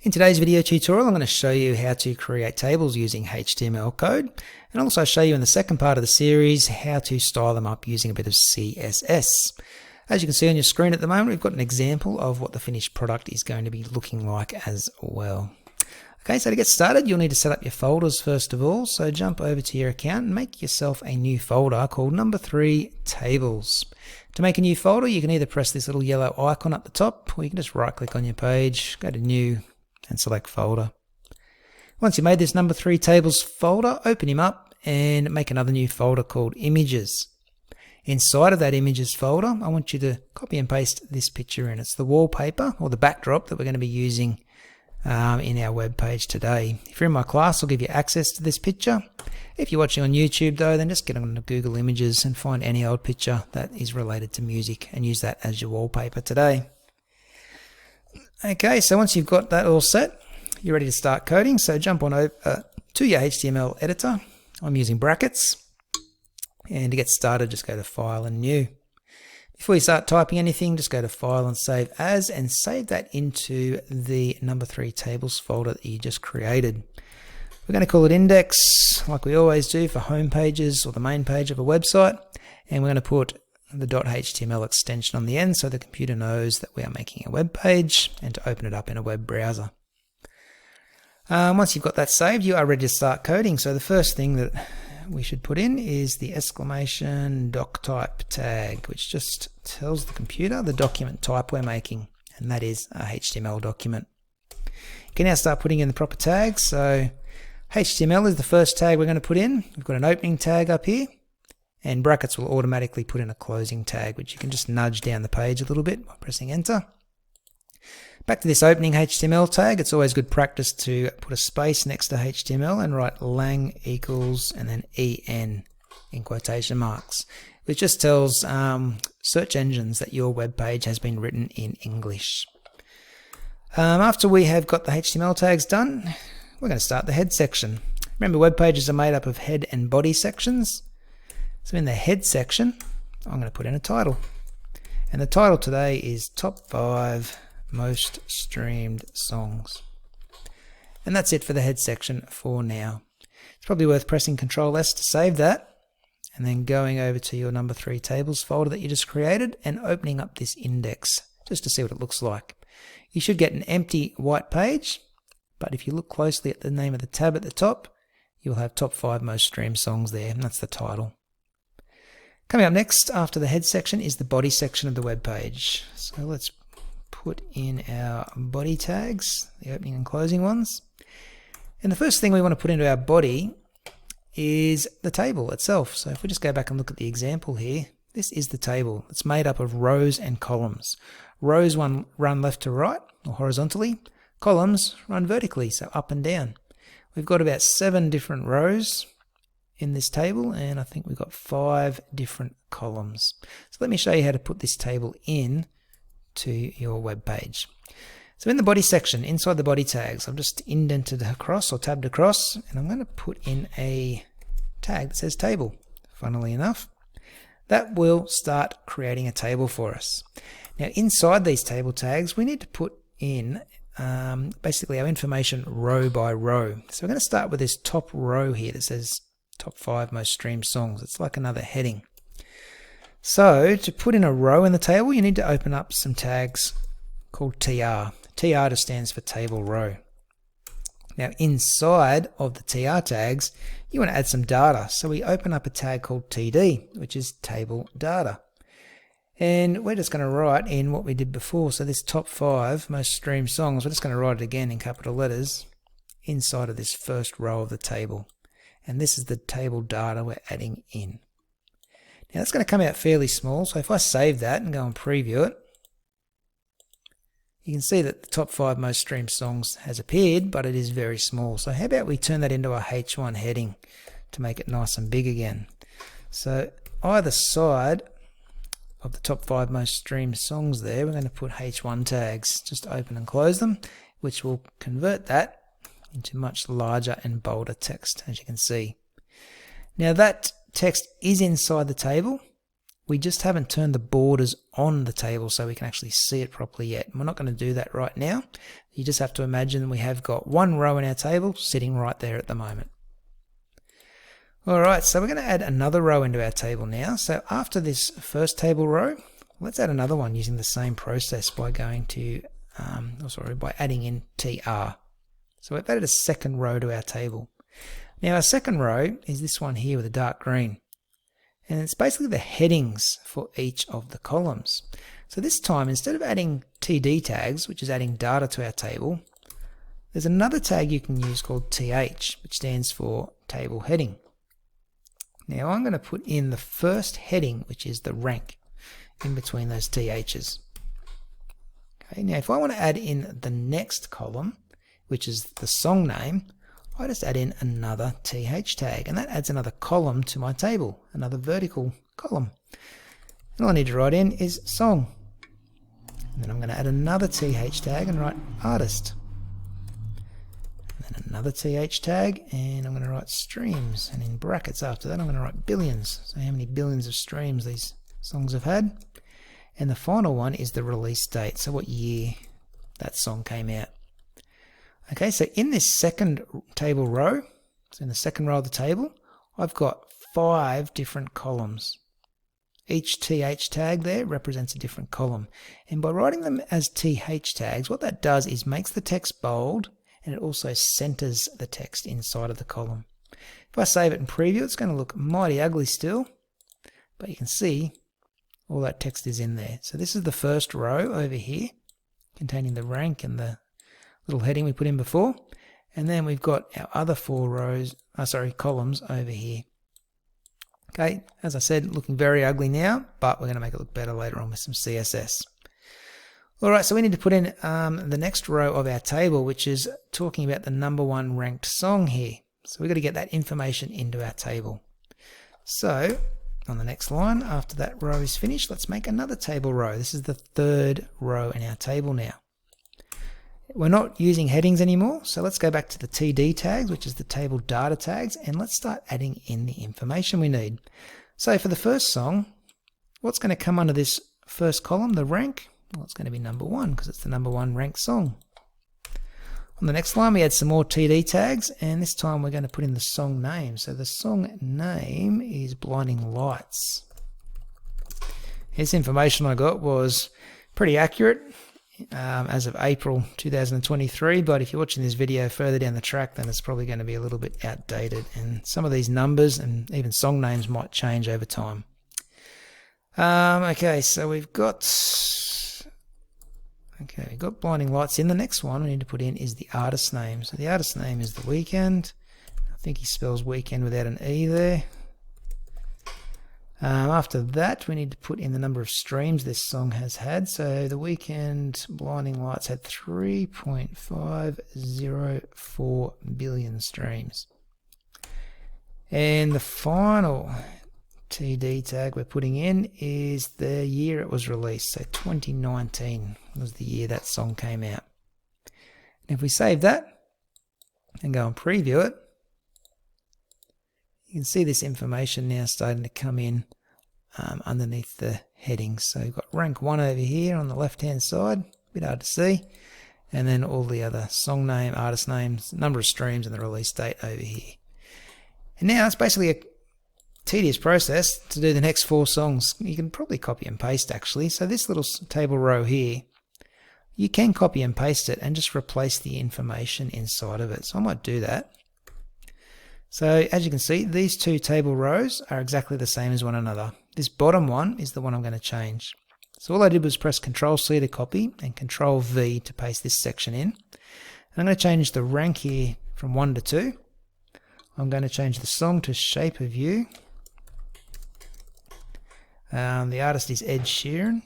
In today's video tutorial, I'm going to show you how to create tables using HTML code, and also show you in the second part of the series how to style them up using a bit of CSS. As you can see on your screen at the moment, we've got an example of what the finished product is going to be looking like as well. Okay, so to get started, you'll need to set up your folders first of all. So jump over to your account and make yourself a new folder called number 3 tables. To make a new folder, you can either press this little yellow icon up the top, or you can just right click on your page, go to new and select folder. Once you've made this number 3 tables folder, open him up and make another new folder called images. Inside of that images folder, I want you to copy and paste this picture in. It's the wallpaper or the backdrop that we're going to be using in our web page today. If you're in my class, I'll give you access to this picture. If you're watching on YouTube though, then just get on to Google Images and find any old picture that is related to music and use that as your wallpaper today. Okay, so once you've got that all set, you're ready to start coding. So jump on over to your HTML editor. I'm using brackets. And to get started, just go to File and New. Before you start typing anything, just go to File and Save As, and save that into the number 3 tables folder that you just created. We're going to call it index, like we always do for home pages or the main page of a website. And we're going to put the .html extension on the end so the computer knows that we are making a web page and to open it up in a web browser. Once you've got that saved, you are ready to start coding. So the first thing that we should put in is the exclamation doctype tag, which just tells the computer the document type we're making, and that is a HTML document. You can now start putting in the proper tags. So HTML is the first tag we're going to put in. We've got an opening tag up here, and brackets will automatically put in a closing tag, which you can just nudge down the page a little bit by pressing enter. Back to this opening HTML tag, it's always good practice to put a space next to HTML and write lang equals and then en in quotation marks, which just tells search engines that your web page has been written in English. After we have got the HTML tags done, we're going to start the head section. Remember, web pages are made up of head and body sections. So in the head section, I'm going to put in a title. And the title today is Top 5 Most Streamed Songs. And that's it for the head section for now. It's probably worth pressing Ctrl S to save that, and then going over to your number 3 tables folder that you just created and opening up this index just to see what it looks like. You should get an empty white page, but if you look closely at the name of the tab at the top, you'll have Top 5 Most Streamed Songs there, and that's the title. Coming up next after the head section is the body section of the web page. So let's put in our body tags, the opening and closing ones. And the first thing we want to put into our body is the table itself. So if we just go back and look at the example here, this is the table. It's made up of rows and columns. Rows run left to right or horizontally. Columns run vertically, so up and down. We've got about 7 different rows in this table, and I think we've got 5 different columns. So let me show you how to put this table in to your web page. So in the body section, inside the body tags, I've just indented across or tabbed across, and I'm going to put in a tag that says table. Funnily enough, that will start creating a table for us. Now inside these table tags, we need to put in basically our information row by row. So we're going to start with this top row here that says Top 5 Most Streamed Songs. It's like another heading. So to put in a row in the table, you need to open up some tags called TR. TR just stands for table row. Now inside of the TR tags, you want to add some data. So we open up a tag called TD, which is table data. And we're just going to write in what we did before. So this Top 5 Most Streamed Songs, we're just going to write it again in capital letters inside of this first row of the table. And this is the table data we're adding in. Now that's going to come out fairly small, so if I save that and go and preview it, you can see that the Top 5 Most Streamed Songs has appeared, but it is very small. So how about we turn that into a H1 heading to make it nice and big again. So either side of the Top 5 Most Streamed Songs there, we're going to put H1 tags, just open and close them, which will convert that into much larger and bolder text, as you can see. Now that text is inside the table, We just haven't turned the borders on the table so we can actually see it properly yet. And we're not going to do that right now. You just have to imagine we have got one row in our table sitting right there at the moment. Alright, so we're going to add another row into our table now. So after this first table row, let's add another one using the same process by going to, by adding in TR. So we've added a second row to our table. Now our second row is this one here with a dark green. And it's basically the headings for each of the columns. So this time, instead of adding TD tags, which is adding data to our table, there's another tag you can use called TH, which stands for table heading. Now I'm going to put in the first heading, which is the rank, in between those THs. Okay, now if I want to add in the next column, which is the song name, I just add in another TH tag, and that adds another column to my table, another vertical column. And all I need to write in is song. And then I'm going to add another TH tag and write artist. And then another TH tag, and I'm going to write streams, and in brackets after that I'm going to write billions, so how many billions of streams these songs have had. And the final one is the release date, so what year that song came out. Okay, so in this second table row, so in the second row of the table, I've got 5 different columns. Each TH tag there represents a different column. And by writing them as TH tags, what that does is makes the text bold, and it also centers the text inside of the column. If I save it and preview, it's going to look mighty ugly still, but you can see all that text is in there. So this is the first row over here, containing the rank and the little heading we put in before. And then we've got our other 4 columns over here. Okay, as I said, looking very ugly now, but we're going to make it look better later on with some CSS. Alright, so we need to put in the next row of our table, which is talking about the #1 ranked song here. So we've got to get that information into our table. So, on the next line, after that row is finished, let's make another table row. This is the 3rd row in our table now. We're not using headings anymore, so let's go back to the TD tags, which is the table data tags, and let's start adding in the information we need. So for the first song, what's going to come under this first column, the rank? Well, it's going to be #1 because it's the #1 ranked song. On the next line, we add some more TD tags, and this time we're going to put in the song name. So the song name is Blinding Lights. This information I got was pretty accurate as of April 2023, but if you're watching this video further down the track, then it's probably going to be a little bit outdated, and some of these numbers and even song names might change over time. Okay, so we've got Blinding Lights. In the next one we need to put in is the artist name. So the artist name is The Weeknd. I think he spells weekend without an E there. After that, we need to put in the number of streams this song has had. So The Weeknd Blinding Lights had 3.504 billion streams. And the final TD tag we're putting in is the year it was released. So 2019 was the year that song came out. And if we save that and go and preview it, you can see this information now starting to come in underneath the headings. So we've got rank 1 over here on the left hand side, a bit hard to see, and then all the other song name, artist names, number of streams, and the release date over here. And now it's basically a tedious process to do the next 4 songs. You can probably copy and paste actually. So this little table row here, you can copy and paste it and just replace the information inside of it. So I might do that. So as you can see, these 2 table rows are exactly the same as one another. This bottom one is the one I'm going to change. So all I did was press Ctrl+C to copy and Ctrl+V to paste this section in. And I'm going to change the rank here from 1 to 2. I'm going to change the song to Shape of You. The artist is Ed Sheeran.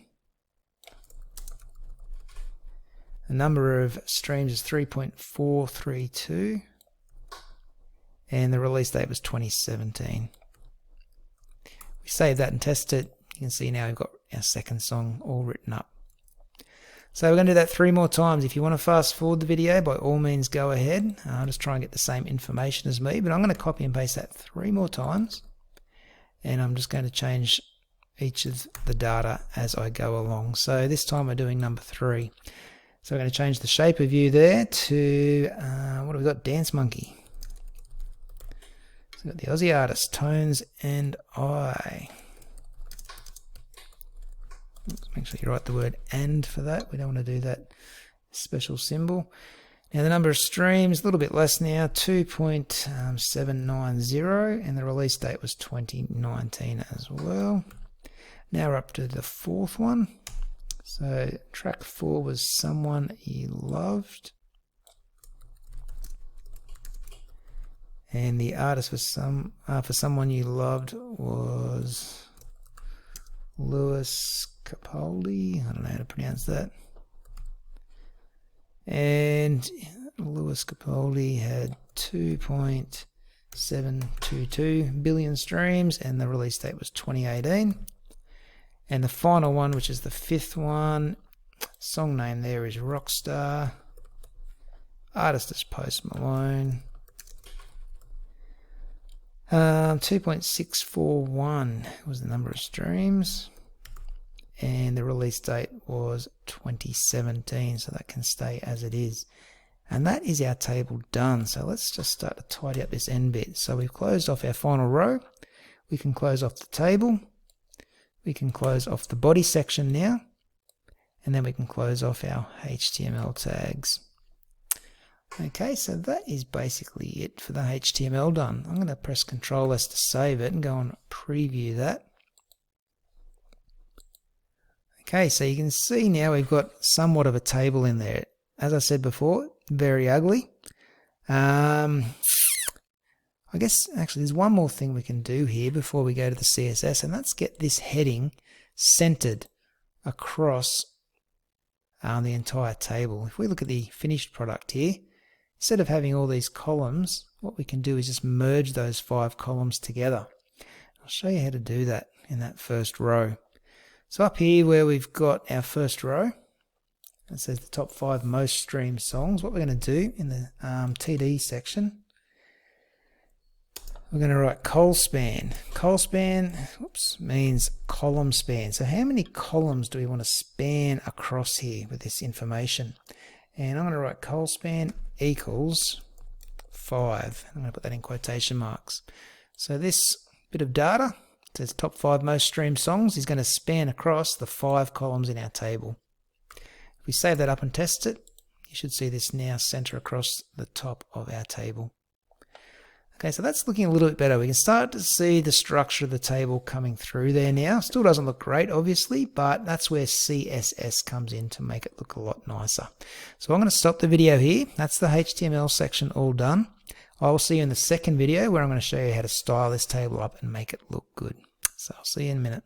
The number of streams is 3.432. And the release date was 2017. We save that and test it. You can see now we've got our second song all written up. So we're going to do that 3 more times. If you want to fast forward the video, by all means go ahead. I'll just try and get the same information as me, but I'm going to copy and paste that 3 more times. And I'm just going to change each of the data as I go along. So this time we're doing number 3. So we're going to change the shape of view there to, what have we got? Dance Monkey. So we've got the Aussie artist, Tones and I. Oops, make sure you write the word "and" for that. We don't want to do that special symbol. Now the number of streams, a little bit less now, 2.790, and the release date was 2019 as well. Now we're up to the fourth one. So track 4 was Someone You Loved. And the artist for Someone You Loved was Lewis Capaldi. I don't know how to pronounce that. And Lewis Capaldi had 2.722 billion streams, and the release date was 2018. And the final one, which is the 5th one, song name there is Rockstar. Artist is Post Malone. 2.641 was the number of streams. And the release date was 2017, so that can stay as it is. And that is our table done. So let's just start to tidy up this end bit. So we've closed off our final row. We can close off the table. We can close off the body section now, and then we can close off our HTML tags. Okay, so that is basically it for the HTML done. I'm going to press Ctrl S to save it and go and preview that. Okay, so you can see now we've got somewhat of a table in there. As I said before, very ugly. I guess actually there's one more thing we can do here before we go to the CSS, and that's get this heading centered across the entire table. If we look at the finished product here, instead of having all these columns, what we can do is just merge those 5 columns together. I'll show you how to do that in that first row. So up here where we've got our first row, it says the top 5 most streamed songs. What we're going to do in the TD section, we're going to write colspan. Colspan, means column span. So how many columns do we want to span across here with this information? And I'm going to write colspan equals 5. I'm going to put that in quotation marks. So this bit of data, it says top 5 most streamed songs, is going to span across the 5 columns in our table. If we save that up and test it, you should see this now center across the top of our table. Okay, so that's looking a little bit better. We can start to see the structure of the table coming through there now. Still doesn't look great, obviously, but that's where CSS comes in to make it look a lot nicer. So I'm going to stop the video here. That's the HTML section all done. I will see you in the second video where I'm going to show you how to style this table up and make it look good. So I'll see you in a minute.